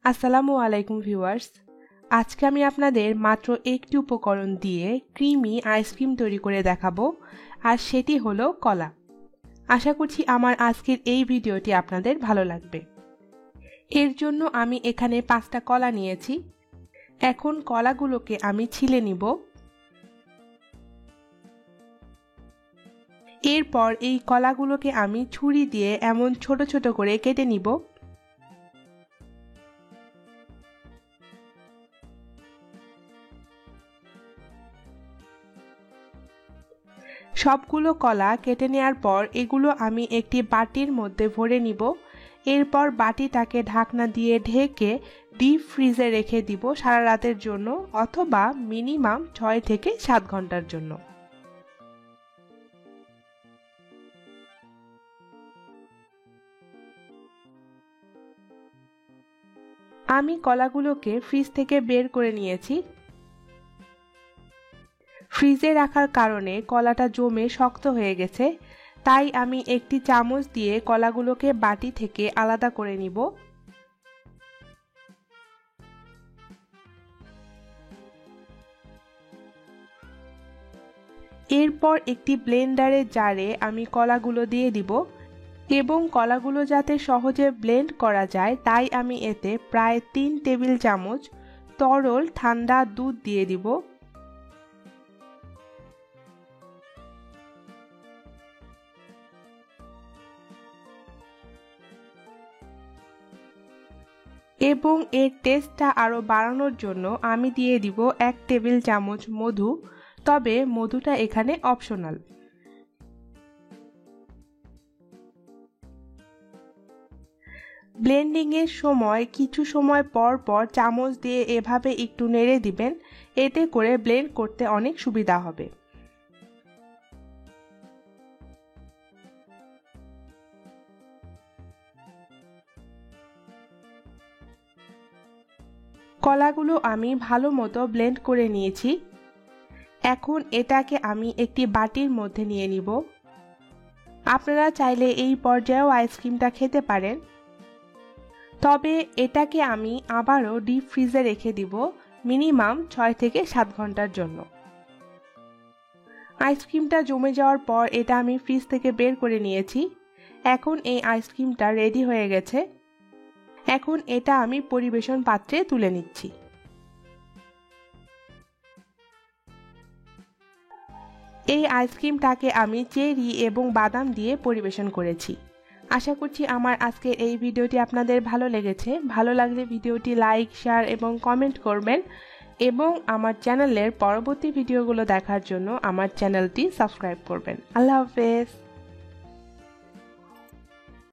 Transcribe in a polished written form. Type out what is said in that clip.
আসসালামু আলাইকুম ভিউয়ার্স, আজকে আমি আপনাদের মাত্র একটি উপকরণ দিয়ে ক্রিমি আইসক্রিম তৈরি করে দেখাবো, আর সেটি হলো কলা। আশা করছি আমার আজকের এই ভিডিওটি আপনাদের ভালো লাগবে। এর জন্য আমি এখানে 5টা কলা নিয়েছি। এখন কলাগুলোকে আমি ছিলে নিব। এরপর এই কলাগুলোকে আমি ছুরি দিয়ে এমন ছোট ছোট করে কেটে নিব। সবগুলো কলা কেটে নেওয়ার পর এগুলো আমি একটি বাটির মধ্যে ভরে নিব। এরপর বাটিটাকে ঢাকনা দিয়ে ঢেকে ডিপ ফ্রিজে রেখে দিব সারা রাতের জন্য, অথবা মিনিমাম 6 থেকে 7 ঘন্টার জন্য। আমি কলাগুলোকে ফ্রিজ থেকে বের করে নিয়েছি। ফ্রিজে রাখার কারণে কলাটা জমে শক্ত হয়ে গেছে, তাই আমি একটি চামচ দিয়ে কলাগুলোকে বাটি থেকে আলাদা করে নিব। এরপর একটি ব্লেন্ডারের জারে আমি কলাগুলো দিয়ে দিব, এবং কলাগুলো যাতে সহজে ব্লেন্ড করা যায় তাই আমি এতে প্রায় 3 টেবিল চামচ তরল ঠান্ডা দুধ দিয়ে দিব। এবং এর টেস্টটা আরো বাড়ানোর জন্য আমি দিয়ে দিব 1 টেবিল চামচ মধু, তবে মধুটা এখানে অপশনাল। ব্লেন্ডিং এর সময় কিছু সময় পর পর চামচ দিয়ে এভাবে একটু নেড়ে দিবেন, এতে করে ব্লেন্ড করতে অনেক সুবিধা হবে। কলাগুলো আমি ভালো মতো ব্লেন্ড করে নিয়েছি। এখন এটাকে আমি একটি বাটির মধ্যে নিয়ে নিব। আপনারা চাইলে এই পর্যায়েও আইসক্রিমটা খেতে পারেন, তবে এটাকে আমি আবারও ডিপ ফ্রিজে রেখে দিব মিনিমাম 6 থেকে 7 ঘন্টার জন্য। আইসক্রিমটা জমে যাওয়ার পর এটা আমি ফ্রিজ থেকে বের করে নিয়েছি। এখন এই আইসক্রিমটা রেডি হয়ে গেছে। এখন এটা আমি পরিবেশন পাত্রে তুলে নিচ্ছি। এই আইসক্রিমটাকে আমি চেরি এবং বাদাম দিয়ে পরিবেশন করেছি। আশা করছি আমার আজকের এই ভিডিওটি আপনাদের ভালো লেগেছে। ভালো লাগলে ভিডিওটি লাইক, শেয়ার এবং কমেন্ট করবেন, এবং আমার চ্যানেলের পরবর্তী ভিডিওগুলো দেখার জন্য আমার চ্যানেলটি সাবস্ক্রাইব করবেন। আল্লাহ হাফেজ।